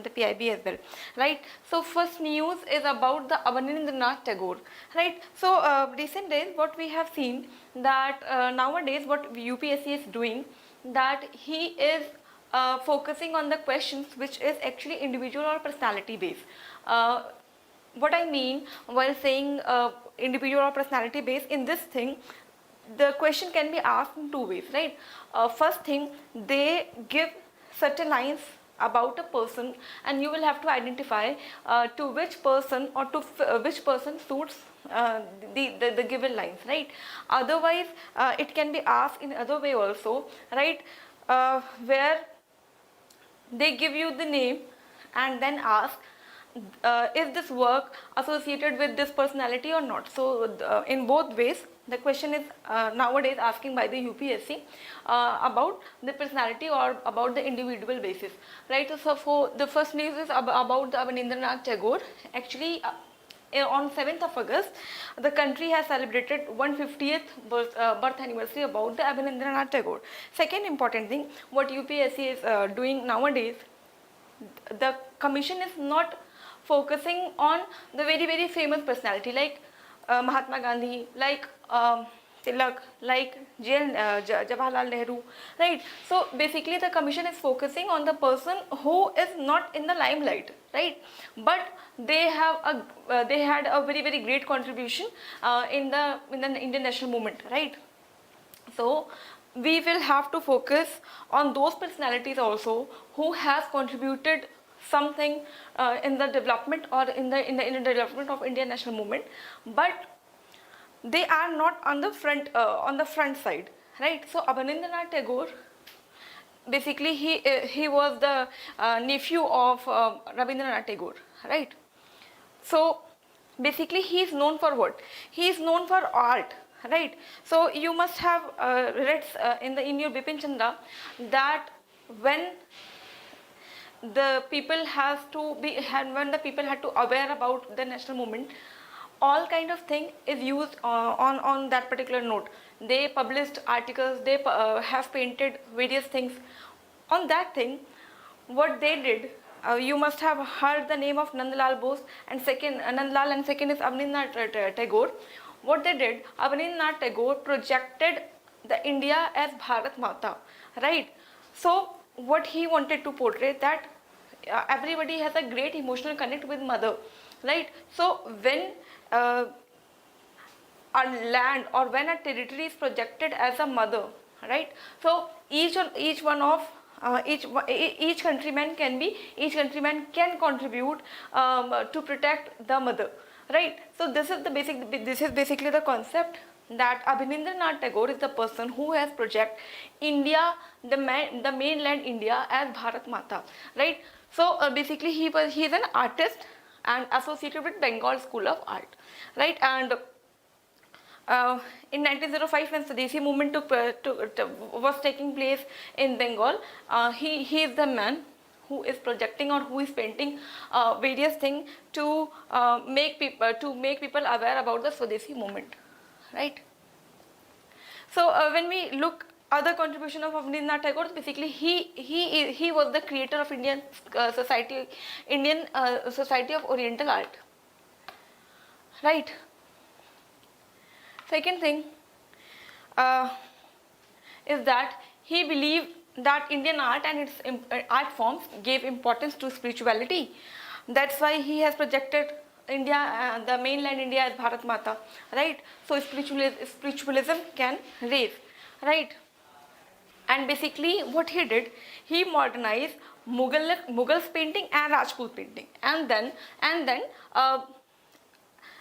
the PIB as well, right? So first news is about the Abanindana Tagore, right? So recent days what we have seen that nowadays what UPSC is doing, that he is focusing on the questions which is actually individual or personality based. What I mean while saying individual or personality based, in this thing the question can be asked in two ways, right? First thing, they give certain lines about a person and you will have to identify to which person or to which person suits the given lines, right? Otherwise it can be asked in other way also, right? Where they give you the name and then ask is this work associated with this personality or not. So in both ways the question is nowadays asking by the UPSC about the personality or about the individual basis, right? So for the first news is about the Abanindana Tagore. Actually on 7th of August the country has celebrated 150th birth anniversary about the Abanindana Tagore. Second important thing what UPSC is doing nowadays, the commission is not focusing on the very famous personality like Mahatma Gandhi, like Tilak, like Jawaharlal Nehru, right? So basically the commission is focusing on the person who is not in the limelight, right? But they have they had a very great contribution in the Indian national movement, right? So we will have to focus on those personalities also who has contributed something in the development or in the development of Indian national movement, but they are not on the front side, right? So Abanindana Tagore, basically he was the nephew of Rabindranath Tagore, right? So basically he is known for what? He is known for art, right? So you must have read in your Bipin Chandra that when the people had to aware about the national movement, all kind of thing is used on that particular note. They published articles, they have painted various things on that thing. What they did, you must have heard the name of Nandlal Bose and second Nandlal and second is Abanindana Tagore. What they did, Abanindana Tagore projected the India as Bharat Mata, right? So what he wanted to portray, that everybody has a great emotional connect with mother, right? So when a land or when a territory is projected as a mother, right? So each countryman can contribute to protect the mother, right? So this is basically the concept, that Abanindana Tagore is the person who has projected India, the mainland India, as Bharat Mata, right? So basically he is an artist and associated with Bengal School of Art, right? And in 1905 when Swadeshi movement was taking place in Bengal, he is the man who is projecting or who is painting various things to make people aware about the Swadeshi movement, right? So when we look other contribution of Abanindana Tagore, basically he was the creator of Indian Society of Oriental Art, right? Second thing is that he believed that Indian art and its art forms gave importance to spirituality. That's why he has projected India, the mainland India, as Bharat Mata, right? So spiritualism can raise, right? And basically what he did, he modernized Mughals painting and Rajput painting, and then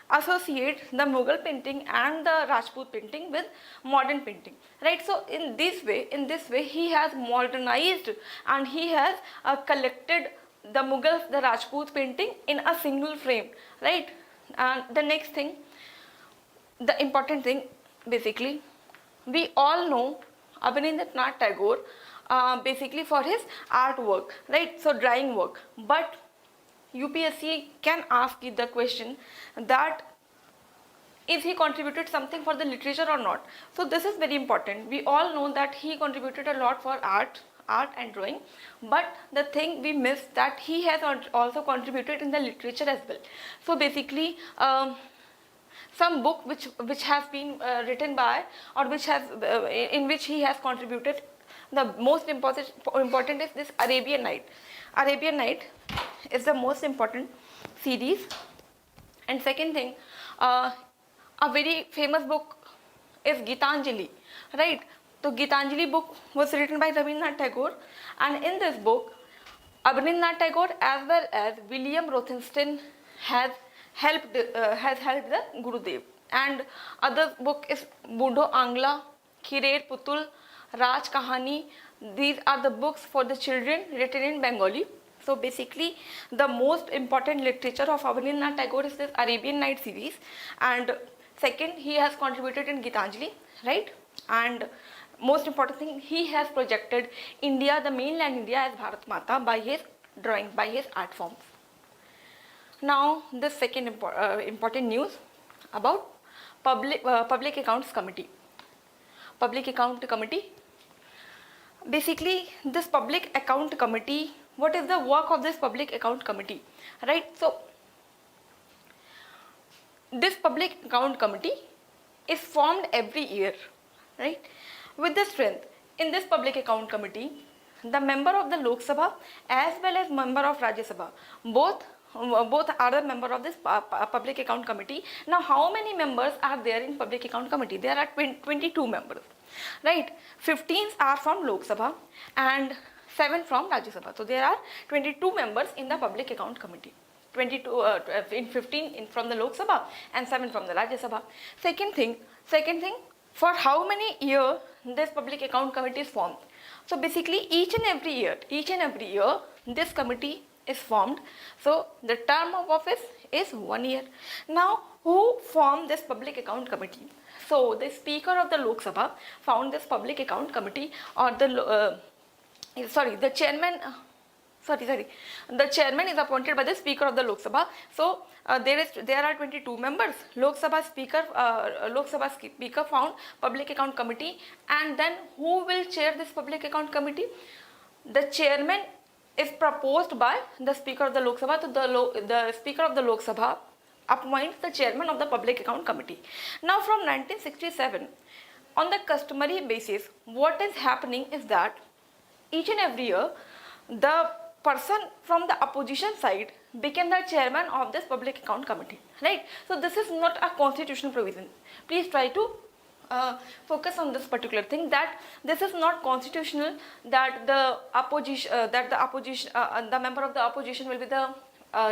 associate the Mughal painting and the Rajput painting with modern painting, right? So in this way he has modernized and he has collected the Mughals, the Rajput painting in a single frame, right? And the next thing, the important thing, basically we all know Abanindana Tagore basically for his artwork, right? So drawing work, but UPSC can ask you the question that is he contributed something for the literature or not. So this is very important. We all know that he contributed a lot for art art and drawing, but the thing we missed that he has also contributed in the literature as well. So basically some book which has been written by, or which has in which he has contributed, the most important is this Arabian Night. Arabian Night is the most important series. And second thing, a very famous book is Gitanjali, right? So Gitanjali book was written by Rabindranath Tagore, and in this book Abanindana Tagore as well as William Rothenstein has helped the Gurudev. And other book is Budho Angla, Khirer Putul, Raj Kahani. These are the books for the children written in Bengali. So basically the most important literature of Abanindana Tagore is this Arabian Night series, and second, he has contributed in Gitanjali, right? And most important thing, he has projected India, the mainland India, as Bharat Mata by his drawing, by his art forms. Now the second important news about Public Accounts Committee. Public Account Committee. Basically this Public Account Committee, what is the work of this Public Account Committee, right? So this Public Account Committee is formed every year, right? With the strength, in this Public Account Committee, the member of the Lok Sabha as well as member of Rajya Sabha, both are the member of this Public Account Committee. Now how many members are there in Public Account Committee? There are 22 members, right? 15 are from Lok Sabha and 7 from Rajya Sabha. So there are 22 members in the Public Account Committee. 15 from the Lok Sabha and 7 from the Rajya Sabha. Second thing, for how many years this Public Account Committee is formed? So basically each and every year this committee is formed. So the term of office is 1 year. Now who formed this Public Account Committee? So the Speaker of the Lok Sabha found this Public Account Committee, or the chairman. The chairman is appointed by the Speaker of the Lok Sabha. So there are 22 members. Lok Sabha Speaker found Public Account Committee, and then who will chair this Public Account Committee? The chairman is proposed by the Speaker of the Lok Sabha. So the Speaker of the Lok Sabha appoints the chairman of the Public Account Committee. Now from 1967, on the customary basis, what is happening is that each and every year the person from the opposition side became the chairman of this Public Account Committee, right? So this is not a constitutional provision. Please try to focus on this particular thing, that this is not constitutional, that the member of the opposition will be the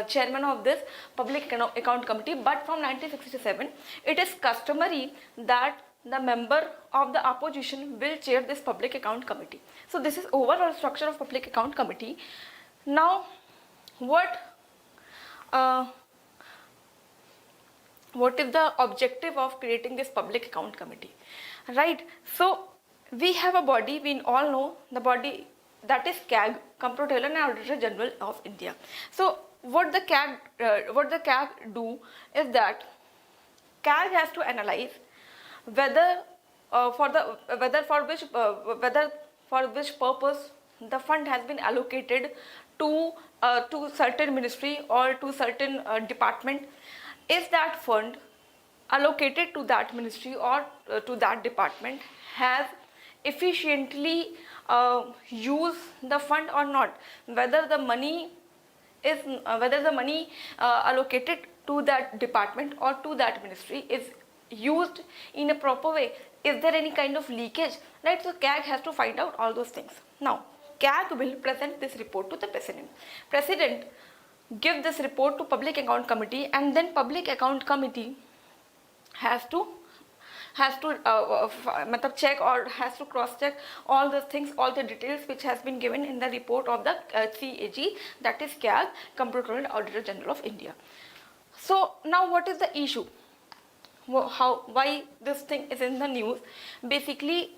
chairman of this Public Account Committee. But from 1967, it is customary that the member of the opposition will chair this Public Account Committee. So this is overall structure of Public Account Committee. Now what is the objective of creating this Public Account Committee, right? So we have a body, we all know the body, that is CAG, Comptroller and Auditor General of India. So what the CAG do is that CAG has to analyze whether for which purpose the fund has been allocated to certain ministry or to certain department. Is that fund allocated to that ministry or to that department has efficiently used the fund or not? Whether the money allocated to that department or to that ministry is used in a proper way. Is there any kind of leakage, right? So CAG has to find out all those things. Now CAG will present this report to the President. President give this report to Public Account Committee, and then Public Account Committee has to check or has to cross check all the things, all the details which has been given in the report of the CAG, that is CAG, Comptroller and Auditor General of India. So now what is the issue? Why this thing is in the news? Basically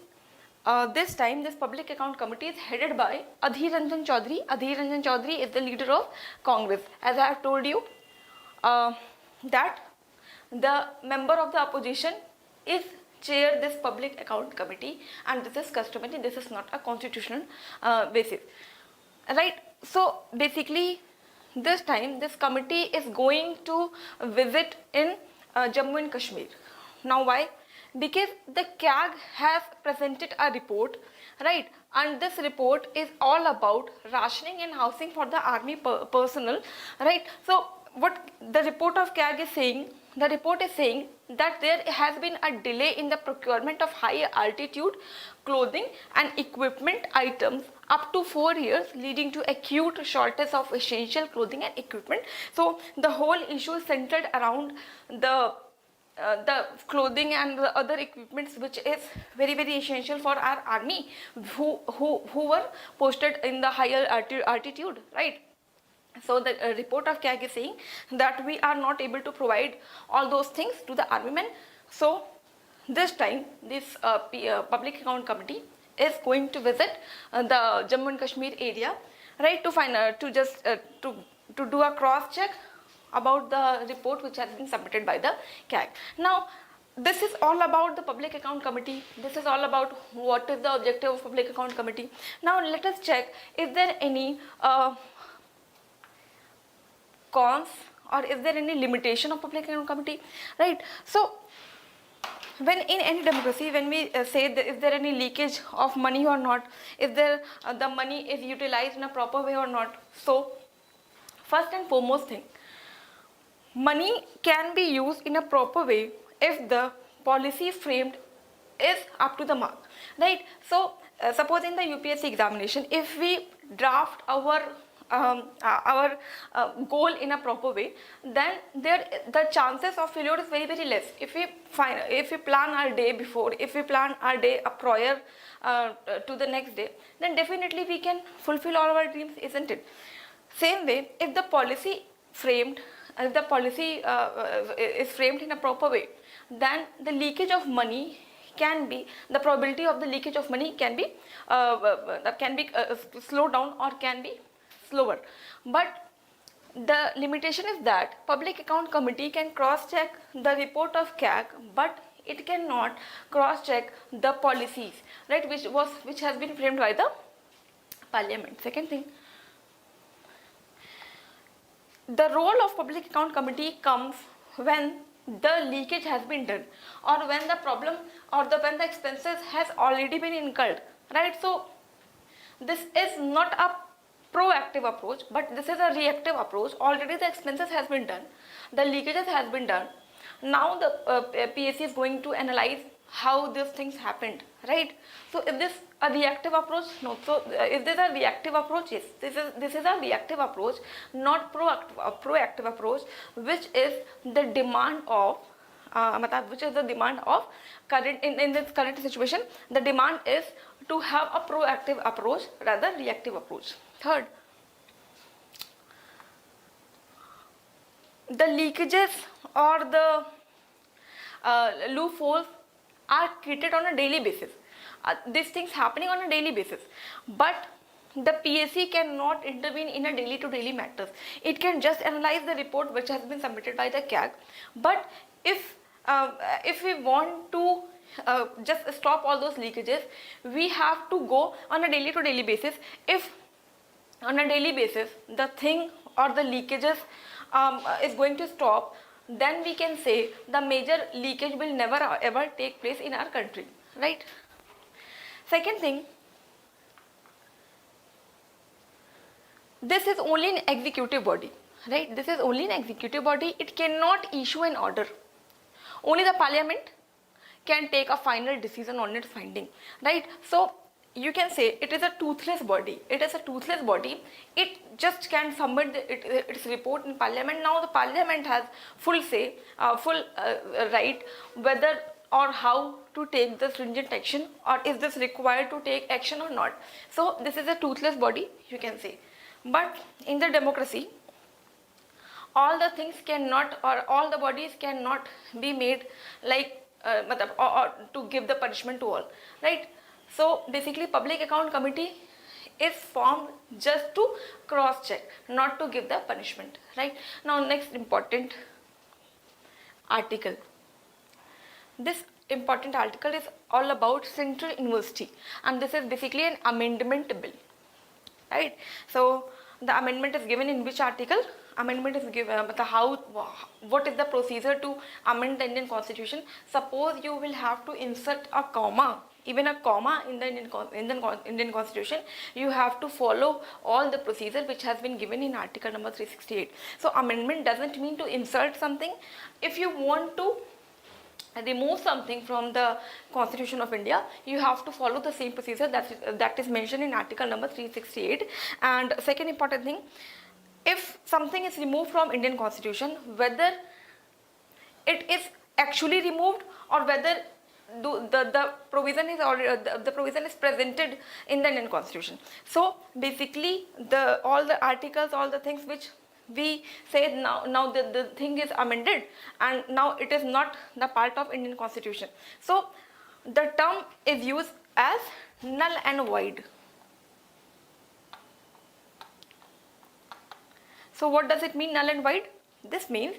this time this Public Account Committee is headed by Adhir Ranjan Chaudhary. Adhir Ranjan Chaudhary is the leader of Congress. As I have told you that the member of the opposition is chair this public account committee, and this is customary, this is not a constitutional basis, right? So basically this time this committee is going to visit in Jammu and Kashmir. Now why? Because the CAG has presented a report, right, and this report is all about rationing and housing for the army personnel, right? So what the report of CAG is saying, the report is saying that there has been a delay in the procurement of high altitude clothing and equipment items up to 4 years, leading to acute shortage of essential clothing and equipment. So the whole issue is centered around the clothing and the other equipments which is very essential for our army who were posted in the higher altitude, right? So the report of CAG is saying that we are not able to provide all those things to the army men. So this time this public account committee is going to visit the Jammu and Kashmir area, right, to find to just to do a cross check about the report which has been submitted by the CAG. Now this is all about the public account committee. This is all about what is the objective of public account committee. Now let us check, is there any cons or is there any limitation of public account committee, right? So when in any democracy, when we say that is there any leakage of money or not, is there the money is utilized in a proper way or not. So first and foremost thing, money can be used in a proper way if the policy framed is up to the mark, right? So suppose in the UPSC examination, if we draft our goal in a proper way, then the chances of failure is very less. If we plan our day before, if we plan our day prior to the next day, then definitely we can fulfill all our dreams, isn't it? Same way, if the policy framed, if the policy is framed in a proper way, then the leakage of money can be, the probability of the leakage of money can be slowed down or can be slower. But the limitation is that public account committee can cross check the report of CAG, but it cannot cross check the policies, right, which has been framed by the parliament. Second thing, the role of public account committee comes when the leakage has been done, or when the problem or when the expenses has already been incurred, right? So this is not a proactive approach, but this is a reactive approach. Already the expenses has been done, the leakages has been done. Now the PSC is going to analyze how these things happened, right? So is this a reactive approach? No. So is this a reactive approach? Yes, this is a reactive approach, not proactive approach, which is the demand of current in this current situation. The demand is to have a proactive approach rather reactive approach. Third, the leakages or the loopholes are created on a daily basis. These things happening on a daily basis, but the PSC cannot intervene in a daily to daily matters. It can just analyze the report which has been submitted by the CAG. But if we want to just stop all those leakages, we have to go on a daily to daily basis. If on a daily basis the thing or the leakages is going to stop, then we can say the major leakage will never ever take place in our country, right? Second thing, this is only an executive body, right? This is only an executive body. It cannot issue an order. Only the parliament can take a final decision on its finding, right? So you can say it is a toothless body. It is a toothless body. It just can submit its report in parliament. Now the parliament has full say, full right whether or how to take the stringent action, or is this required to take action or not. So this is a toothless body, you can say. But in the democracy, all the things cannot, or all the bodies cannot be made like or to give the punishment to all, right? So basically public account committee is formed just to cross check, not to give the punishment, right? Now next important article. This important article is all about Central University, and this is basically an amendment bill, right? So the amendment is given in which article? Amendment is given what is the procedure to amend the Indian Constitution. Suppose you will have to insert a comma, even a comma in the Indian Constitution, you have to follow all the procedure which has been given in article number 368. So amendment doesn't mean to insert something. If you want to remove something from the Constitution of India, you have to follow the same procedure that is mentioned in article number 368. And second important thing, if something is removed from Indian Constitution, whether it is actually removed or whether the provision is already the provision is presented in the Indian Constitution. So basically all the articles, all the things which we say now the thing is amended and now it is not the part of Indian Constitution. So the term is used as null and void. So what does it mean, null and void? This means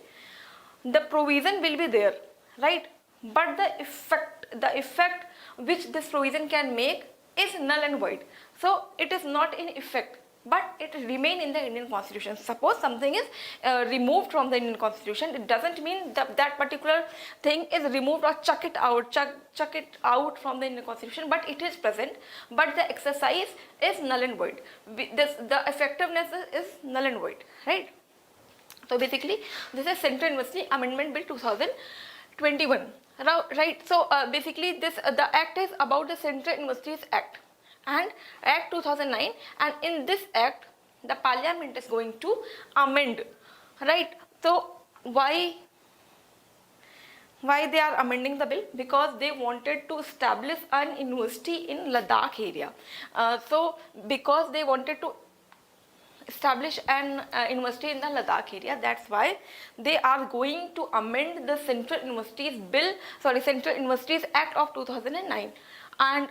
the provision will be there, right? But the effect which this provision can make is null and void. So it is not in effect, but it remain in the Indian Constitution. Suppose something is removed from the Indian Constitution, it doesn't mean that particular thing is removed or chuck it out from the Indian Constitution, but it is present, but the exercise is null and void. The effectiveness is null and void, right? So basically this is Central University Amendment Bill 2021, right? So basically the act is about the Central Universities Act and Act 2009, and in this act the Parliament is going to amend, right? So why they are amending the bill? Because they wanted to establish an university in Ladakh area. So because they wanted to establish an university in the Ladakh area, that's why they are going to amend the Central Universities Act of 2009, and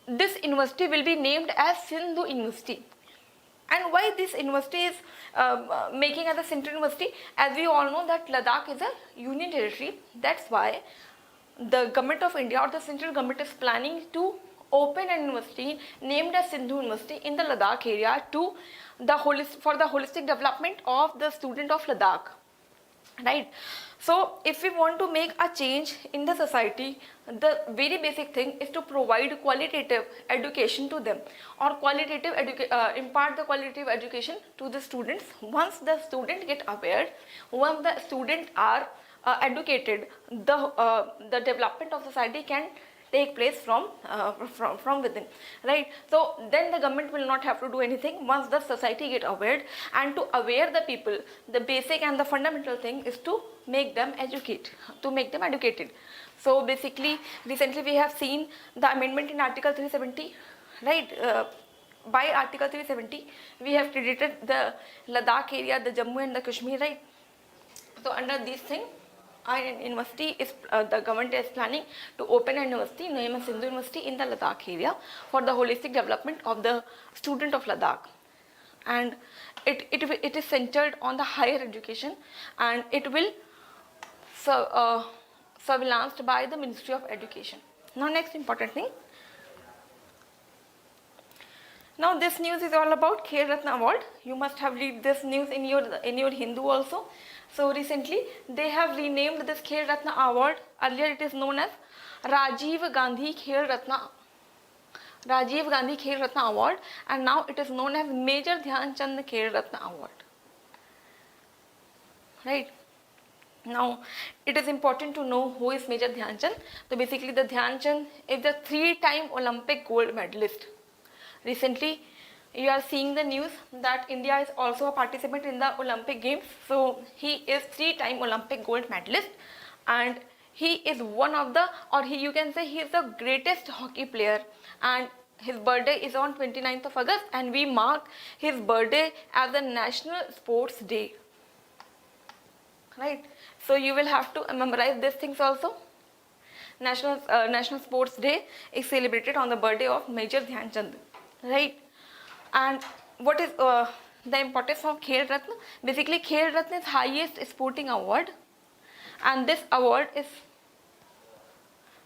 this university will be named as Sindhu University. And why this university is making as a Central University? As we all know that Ladakh is a union territory. That's why the government of India or the central government is planning to open a university named as Sindhu University in the Ladakh area for the holistic development of the student of Ladakh, right? So if we want to make a change in the society, the very basic thing is to provide qualitative education to them, or impart the qualitative education to the students. Once the student get aware, once the students are educated, the development of society can take place from within, right? So then the government will not have to do anything once the society get aware. And to aware the people, the basic and the fundamental thing is to make them educated. So basically recently we have seen the amendment in article 370, right? By article 370 we have credited the Ladakh area, the Jammu and the Kashmir, right? So under these things, the government is planning to open a university named as Sindhu University in the Ladakh area for the holistic development of the student of Ladakh. And it is centered on the higher education, and it will surveillanced by the Ministry of Education. Now next important thing. Now this news is all about Khel Ratna Award. You must have read this news in your Hindu also. So recently they have renamed this Khel Ratna Award. Earlier it is known as Rajiv Gandhi Khel Ratna Award, and now it is known as Major Dhyan Chand Khel Ratna Award, right? Now it is important to know who is Major Dhyan Chand. So basically the Dhyan Chand is the 3-time Olympic gold medalist. Recently you are seeing the news that India is also a participant in the Olympic Games. So he is 3-time Olympic gold medalist, and he is you can say he is the greatest hockey player, and his birthday is on 29th of August, and we mark his birthday as the National Sports Day, right? So you will have to memorize these things also. National Sports Day is celebrated on the birthday of Major Dhyan Chand, right? And what is the importance of Khel Ratna? Basically Khel Ratna is highest sporting award, and this award is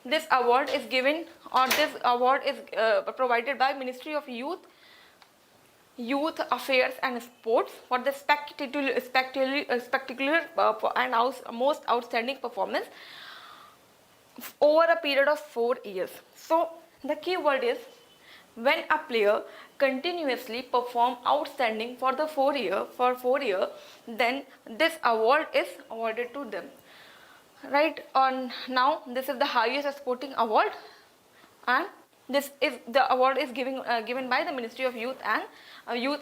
this award is given, or this award is provided by Ministry of Youth Affairs and Sports for the spectacular and most outstanding performance over a period of 4 years. So the key word is, when a player continuously perform outstanding for 4 year, then this award is awarded to them. Right on now, this is the highest sporting award, and this is the award is given by the Ministry of Youth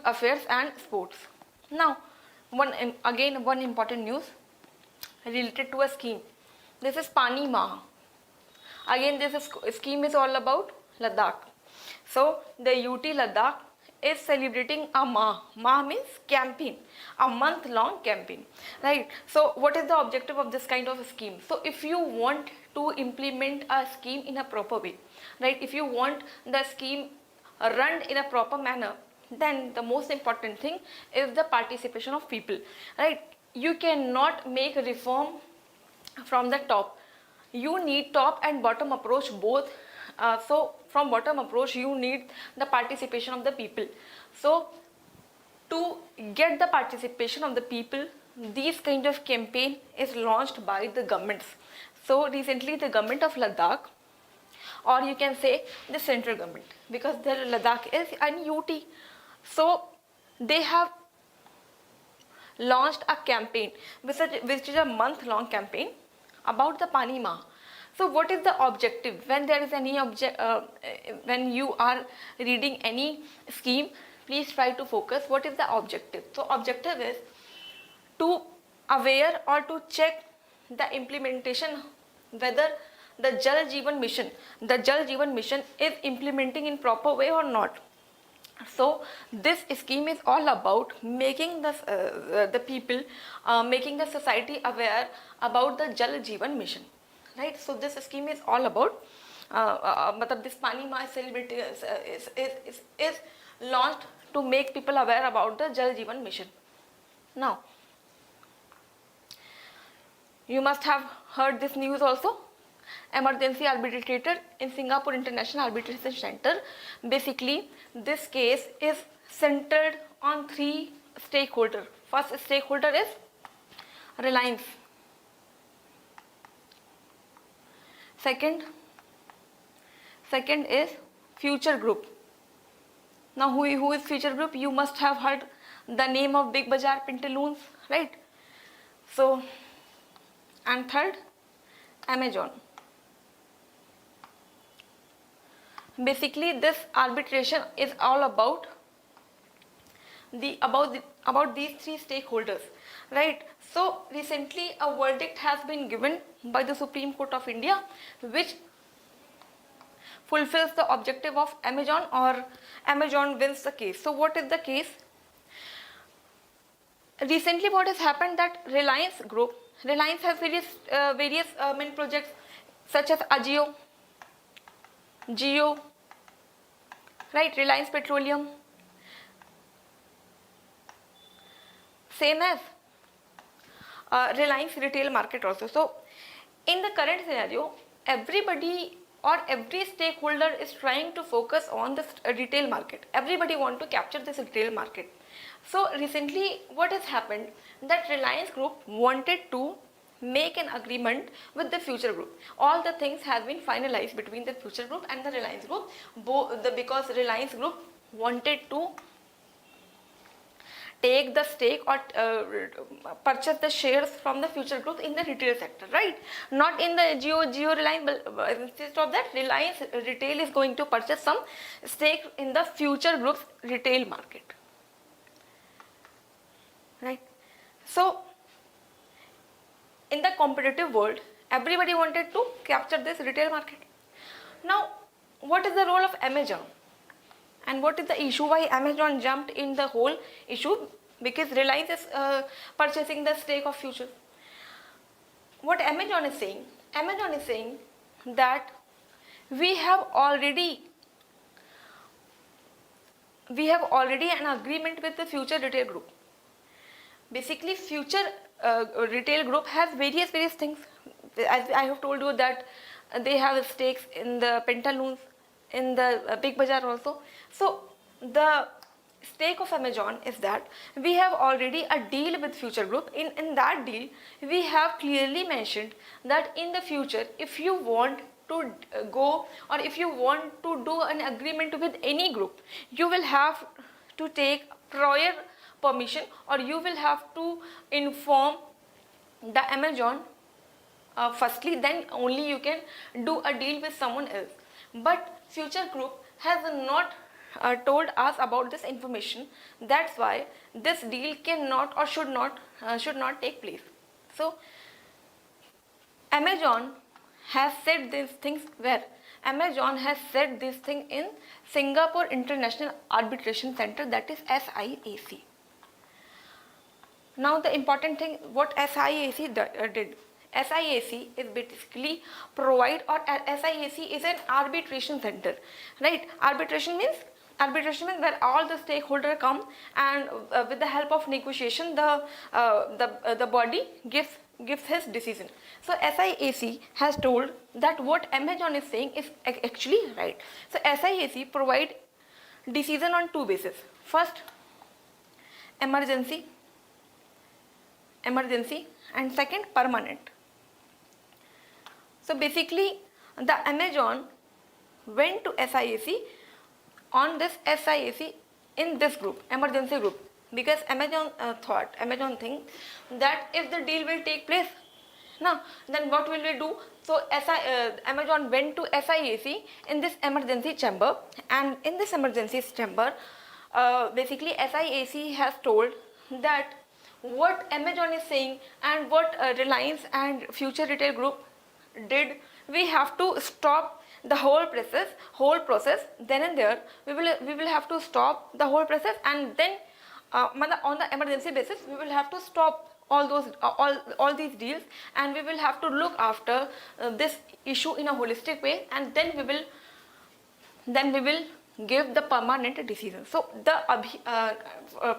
Affairs and Sports. Now, one important news related to a scheme. This is Pani Mah. Again, this scheme is all about Ladakh. So the UT Ladakh is celebrating a Mah. Mah means campaign, a month-long campaign, right? So what is the objective of this kind of a scheme? So if you want to implement a scheme in a proper way, right? If you want the scheme run in a proper manner, then the most important thing is the participation of people, right? You cannot make a reform from the top. You need top and bottom approach both. So from bottom approach, you need the participation of the people. So to get the participation of the people, this kind of campaign is launched by the governments. So recently the government of Ladakh, or you can say the central government, because the Ladakh is an UT, so they have launched a campaign which is a month-long campaign about the Pani Mah. So what is the objective? When there is any when you are reading any scheme, please try to focus what is the objective. So objective is to aware or to check the implementation, whether the Jal Jeevan Mission is implementing in proper way or not. So this scheme is all about making the people, making the society aware about the Jal Jeevan Mission, right? So this scheme is all about, this Pani Mah is launched to make people aware about the Jal Jeevan Mission. Now, you must have heard this news also. Emergency arbitrator in Singapore International Arbitration Center. Basically, this case is centered on 3 stakeholders. First stakeholder is Reliance. Second is Future Group. Now, who is Future Group? You must have heard the name of Big Bazaar Pantaloons, right? So, and third, Amazon. Basically, this arbitration is all about these 3 stakeholders, right? So recently a verdict has been given by the Supreme Court of India, which fulfills the objective of Amazon, or Amazon wins the case. So what is the case? Recently what has happened, that Reliance has various main projects such as Ajio, Jio, right? Reliance Petroleum, same as Reliance Retail Market also. So in the current scenario, everybody or every stakeholder is trying to focus on the retail market. Everybody want to capture this retail market. So recently what has happened, that Reliance Group wanted to make an agreement with the Future Group. All the things have been finalized between the Future Group and the Reliance Group, because Reliance Group wanted to take the stake or purchase the shares from the Future Group in the retail sector, right? Not in the Jio Reliance, but instead of that, Reliance Retail is going to purchase some stake in the Future Group's retail market, right? So in the competitive world, everybody wanted to capture this retail market. Now, what is the role of Amazon? And what is the issue why Amazon jumped in the whole issue? Because Reliance is purchasing the stake of Future. What Amazon is saying that we have already an agreement with the Future Retail Group. Basically, Future Retail Group has various things. As I have told you that they have stakes in the Pantaloons, in the Big Bazaar also. So the stake of Amazon is that we have already a deal with Future Group. In that deal, we have clearly mentioned that in the future, if you want to go, or if you want to do an agreement with any group, you will have to take prior permission, or you will have to inform the Amazon firstly, then only you can do a deal with someone else. But Future Group has not told us about this information. That's why this deal cannot or should not take place. So Amazon has said these things where? Amazon has said this thing in Singapore International Arbitration Center, that is SIAC. Now the important thing, what SIAC did. SIAC is basically provide, or SIAC is an arbitration center, right? Arbitration means where all the stakeholders come, and with the help of negotiation, the body gives his decision. So SIAC has told that what Amazon is saying is actually right. So SIAC provide decision on two bases. First, emergency, and second, permanent. So basically the Amazon went to SIAC on this SIAC in this group, emergency group, because Amazon thinks that if the deal will take place, now then what will we do? So Amazon went to SIAC in this emergency chamber, and in this emergency chamber, basically SIAC has told that what Amazon is saying and what Reliance and Future Retail Group did, we have to stop the whole process. Then and there, we will have to stop the whole process, and then on the emergency basis, we will have to stop all these deals, and we will have to look after this issue in a holistic way, and then we will give the permanent decision. So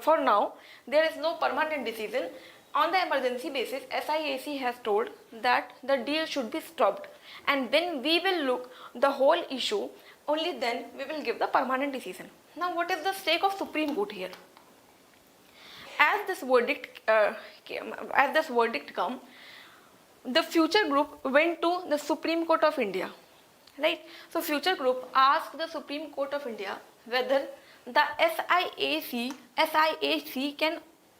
for now there is no permanent decision. On the emergency basis, SIAC has told that the deal should be stopped, and then we will look the whole issue, only then we will give the permanent decision. Now what is the stake of Supreme Court here? As this verdict come, the Future Group went to the Supreme Court of India, right? So Future Group asked the Supreme Court of India whether the SIAC can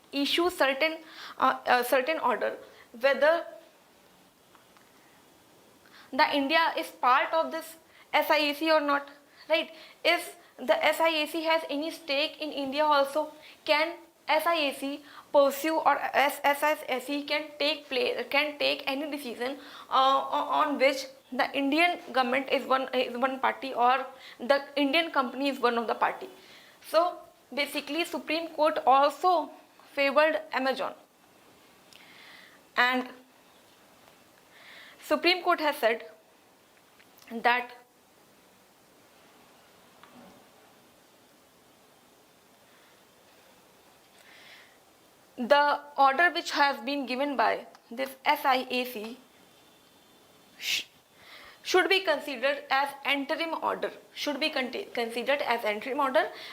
issue certain order, whether the India is part of this SIAC or not, right? If the SIAC has any stake in India also, can SIAC pursue, or SIAC can take any decision on which the Indian government is one party, or the Indian company is one of the party. So basically Supreme Court also favored Amazon, and Supreme Court has said that the order which has been given by this SIAC should be considered as interim order,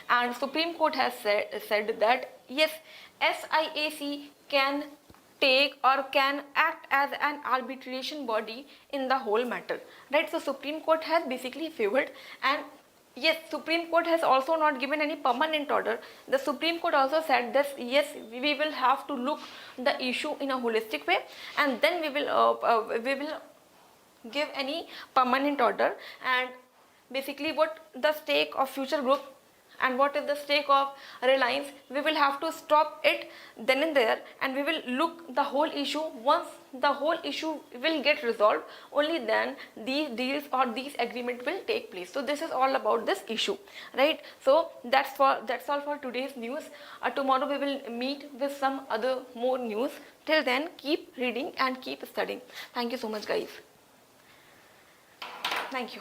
and Supreme Court has said that yes, SIAC can take or can act as an arbitration body in the whole matter, right? So Supreme Court has basically favored, and yes, Supreme Court has also not given any permanent order. The Supreme Court also said that yes, we will have to look the issue in a holistic way, and then we will give any permanent order. And basically what the stake of Future Group and what is the stake of Reliance, we will have to stop it then and there, and we will look the whole issue. Once the whole issue will get resolved, only then these deals or these agreement will take place. So this is all about this issue, right? So that's all for today's news. Tomorrow we will meet with some other more news. Till then, keep reading and keep studying. Thank you so much, guys. Thank you.